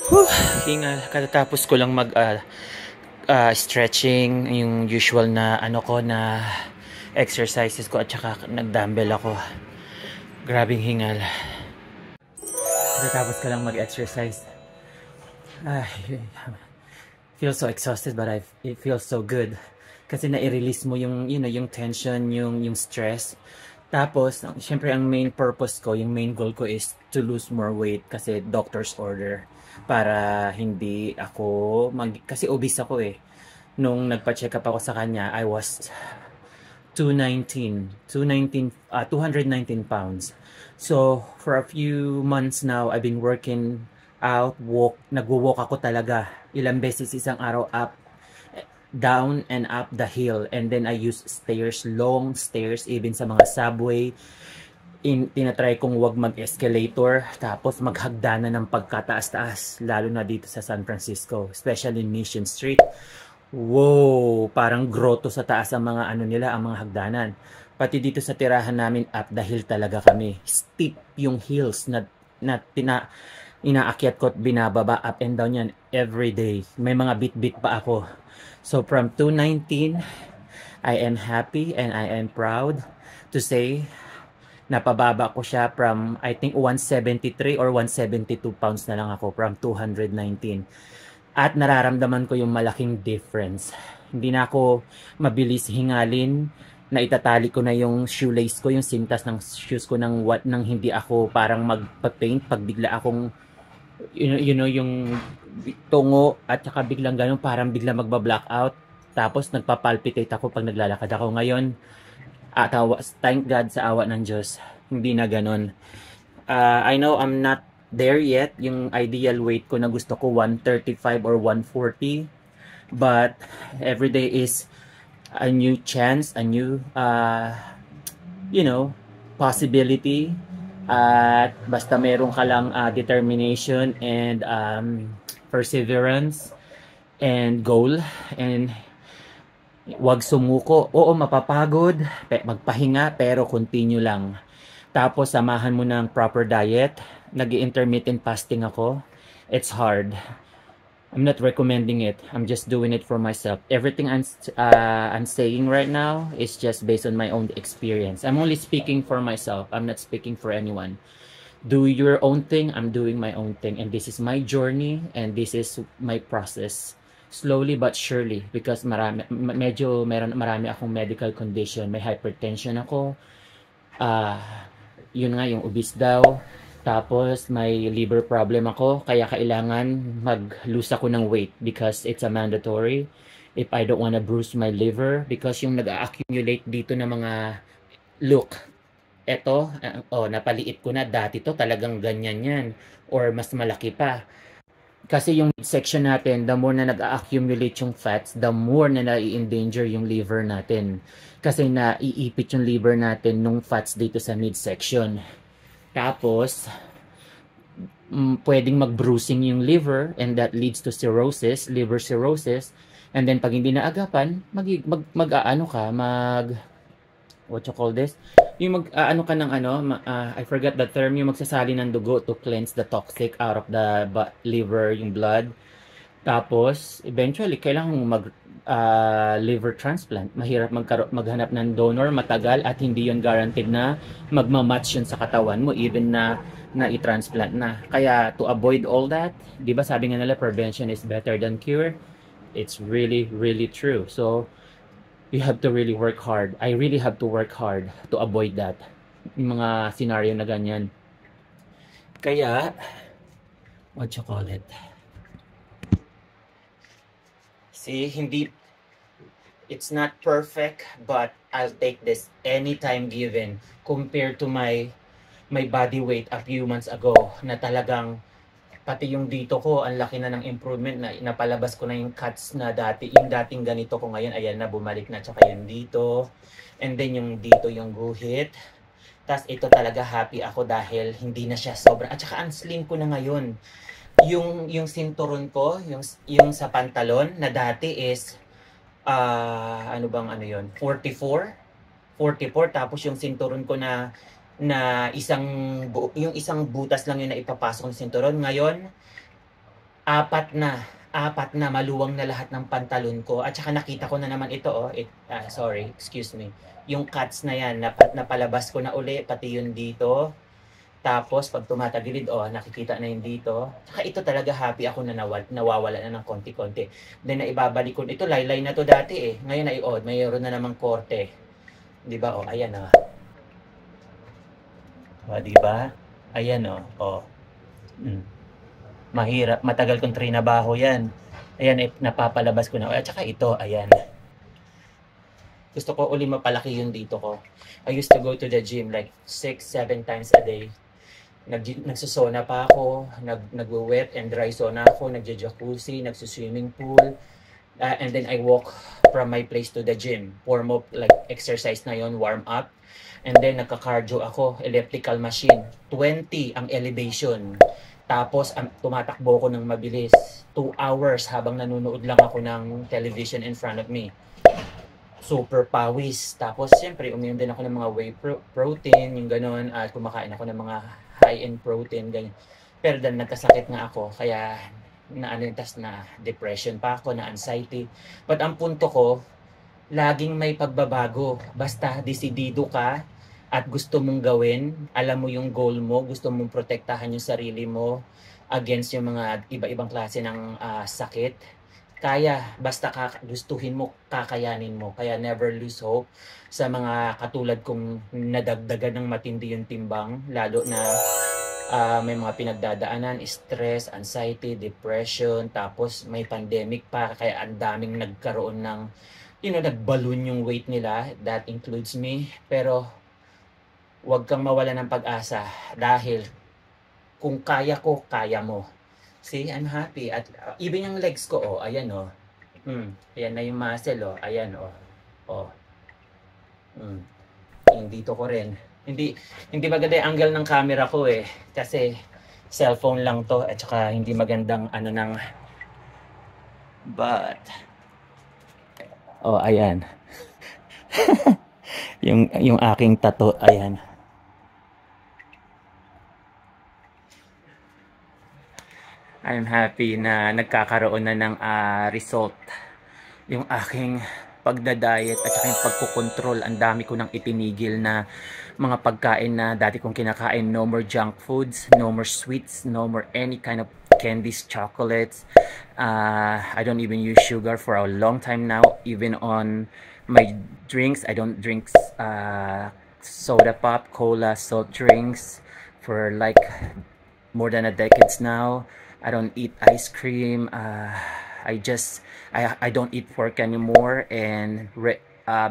Whew, hingal. Katatapos ko lang mag stretching, yung usual na ano ko na exercises ko at saka nag-dumbbell ako. Grabing hingal. Katatapos ko lang mag-exercise. Ay, feel so exhausted but it feels so good. Kasi na-release mo yung, yung tension, yung stress. Tapos, syempre ang main purpose ko, yung main goal ko is to lose more weight kasi doctor's order para hindi ako kasi obese ako eh. Nung nagpa-check up ako sa kanya, I was 219 pounds. So, for a few months now, I've been working out, nagwo-walk ako talaga. Ilang beses isang araw up, down and up the hill. And then I use stairs, long stairs, even sa mga subway. Tinatry kong wag mag-escalator, tapos maghagdanan ng pagkataas-taas, lalo na dito sa San Francisco, especially in Mission Street. Wow, parang grotto sa taas ang mga ano nila, ang mga hagdanan. Pati dito sa tirahan namin, up the hill talaga kami. Steep yung hills na inaakyat ko at binababa, up and down yan every day. May mga bit-bit pa ako. So from 219, I am happy and I am proud to say napababa ko siya from I think 173 or 172 pounds na lang ako from 219. At nararamdaman ko yung malaking difference. Hindi na ako mabilis hingalin, na itatali ko na yung shoelace ko, yung sintas ng shoes ko nang hindi ako parang magpa-paint pag bigla akong yung tungo at saka biglang ganun parang bigla magba-blackout. Tapos nagpa-palpitate ako pag naglalakad ako. Ngayon, thank God sa awa ng Diyos, hindi na ganun. I know I'm not there yet, yung ideal weight ko na gusto ko 135 or 140, but every day is a new chance, a new possibility. At basta meron ka lang determination and perseverance and goal, and wag sumuko. Oo, mapapagod, magpahinga, pero continue lang. Tapos samahan mo ng proper diet. Nag-intermittent fasting ako. It's hard. I'm not recommending it. I'm just doing it for myself. Everything I'm saying right now is just based on my own experience. I'm only speaking for myself. I'm not speaking for anyone. Do your own thing. I'm doing my own thing, and this is my journey and this is my process. Slowly but surely, because marami akong medical condition. May hypertension ako. Yun nga, yung obese daw. Tapos may liver problem ako, kaya kailangan mag-lose ako ng weight because it's a mandatory if I don't wanna bruise my liver, because yung nag-accumulate dito na mga look, eto, napaliit ko na, dati to talagang ganyan yan or mas malaki pa. Kasi yung section natin, the more na nag-accumulate yung fats, the more na nai-endanger yung liver natin. Kasi naiipit yung liver natin nung fats dito sa midsection. Tapos, pwedeng mag-bruising yung liver, and that leads to cirrhosis, liver cirrhosis. And then pag hindi naagapan, what you call this? Yung ka ng I forgot the term, yung magsasali ng dugo to cleanse the toxic out of the liver, yung blood. Tapos, eventually, kailangan liver transplant. Mahirap maghanap ng donor, matagal, at hindi yun guaranteed na magmamatch yun sa katawan mo, even na i-transplant na. Kaya, to avoid all that, di ba sabi nga nila, prevention is better than cure? It's really, really true. So, you have to really work hard. I really have to work hard to avoid that. Yung mga scenario na ganyan. Kaya, what you call it? See, it's not perfect, but I'll take this anytime given compared to my body weight a few months ago, na talagang pati yung dito ko, ang laki na ng improvement, na napalabas ko na yung cuts na yung dating ganito ko ngayon, ayan na, bumalik na, tsaka yung dito, and then yung dito yung guhit. Tas ito talaga happy ako dahil hindi na siya sobra, at saka ang slim ko na ngayon. Yung sinturon ko, yung sa pantalon na dati is 44, tapos yung sinturon ko na yung isang butas lang yun na ipapasok ng sinturon. Ngayon, Apat na maluwang na lahat ng pantalon ko. At saka nakita ko na naman ito, oh. Sorry, excuse me. Yung cuts na yan, napalabas ko na uli, pati yun dito. Tapos, pag tumatagilid, oh, nakikita na yun dito. Tsaka ito talaga happy ako na nawawala na ng konti-konti. Then, naibabalik ko. Ito, laylay na to dati eh. Ngayon ay, oh, mayroon na namang korte. Di ba? Oh, ayan ah. Oh, di ba? Ayan oh. Oh. Mahirap. Matagal kong trinabaho yan. Ayan, eh, napapalabas ko na. At saka ito, ayan. Gusto ko uli mapalaki yung dito ko. I used to go to the gym like 6-7 times a day. Nagsusona pa ako, nag-wet and dry sauna ako, nagja-jacuzzi, nagsuswimming pool. And then I walk from my place to the gym. Warm up, like exercise na yon, warm up. And then nagka-cardio ako, elliptical machine. 20 ang elevation. Tapos tumatakbo ko ng mabilis. 2 hours habang nanonood lang ako ng television in front of me. Super pawis. Tapos siyempre uminom din ako ng mga whey protein, yung gano'n. At kumakain ako ng mga high-end protein, ganyan. Pero dahil nagkasakit nga ako, kaya tas na depression pa ako, na anxiety. But ang punto ko, laging may pagbabago. Basta desidido ka at gusto mong gawin, alam mo yung goal mo, gusto mong protektahan yung sarili mo against yung mga iba-ibang klase ng sakit. Kaya, basta gustuhin mo, kakayanin mo. Kaya never lose hope sa mga katulad kong nadagdagan ng matindi yung timbang, lalo na may mga pinagdadaanan, stress, anxiety, depression, tapos may pandemic pa, kaya ang daming nagkaroon ng, nagballoon yung weight nila. That includes me. Pero, huwag kang mawala ng pag-asa dahil kung kaya ko, kaya mo. See, I'm happy. At even yung legs ko, oh, ayan, oh. Ayan na yung muscle, oh. Ayan, oh. Oh. Yung dito ko rin. Hindi maganda yung angle ng camera ko eh. Kasi cellphone lang to at saka hindi magandang ano ng but oh, ayan. yung aking tattoo, ayan. I'm happy na nagkakaroon na ng result yung aking pagda-diet at saka yung pagkukontrol. Ang dami ko nang itinigil na mga pagkain na dati kong kinakain. No more junk foods, no more sweets, no more any kind of candies, chocolates. I don't even use sugar for a long time now. Even on my drinks, I don't drink soda pop, cola, salt drinks for like more than a decade now. I don't eat ice cream. I don't eat pork anymore, and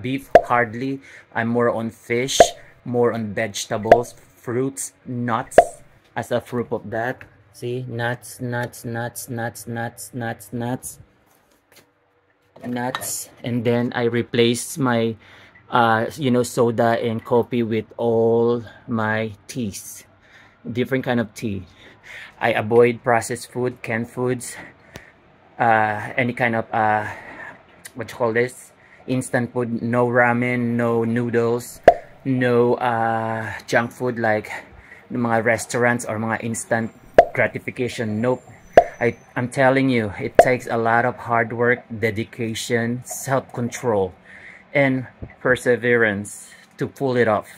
beef hardly. I'm more on fish, more on vegetables, fruits, nuts. As a proof of that, see, nuts, and then I replace my soda and coffee with all my teas, different kind of tea. I avoid processed food, canned foods, any kind of what you call this, instant food. No ramen, no noodles, no junk food like mga restaurants or mga instant gratification. Nope. I'm telling you, it takes a lot of hard work, dedication, self-control, and perseverance to pull it off.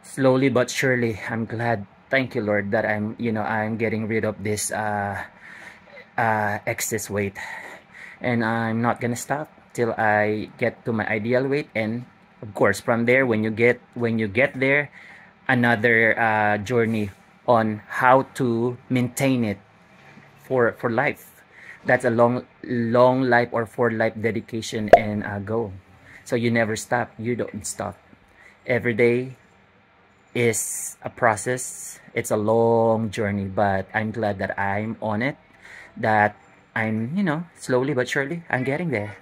Slowly but surely, I'm glad. Thank you, Lord, that I'm getting rid of this excess weight, and I'm not gonna stop till I get to my ideal weight. And of course, from there, when you get there, another journey on how to maintain it for life. That's a long life or for life dedication and goal. So you never stop. You don't stop. Every day is a process. It's a long journey, but I'm glad that I'm on it, that I'm slowly but surely I'm getting there.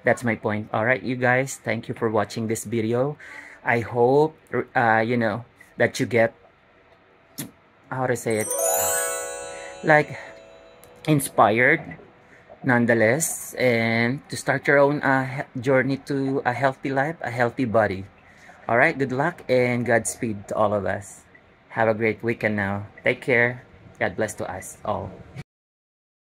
That's my point. All right, you guys, thank you for watching this video. I hope that you get, how to say it, like inspired nonetheless, and to start your own journey to a healthy life, a healthy body. All right, good luck and Godspeed to all of us. Have a great weekend now. Take care. God bless to us all.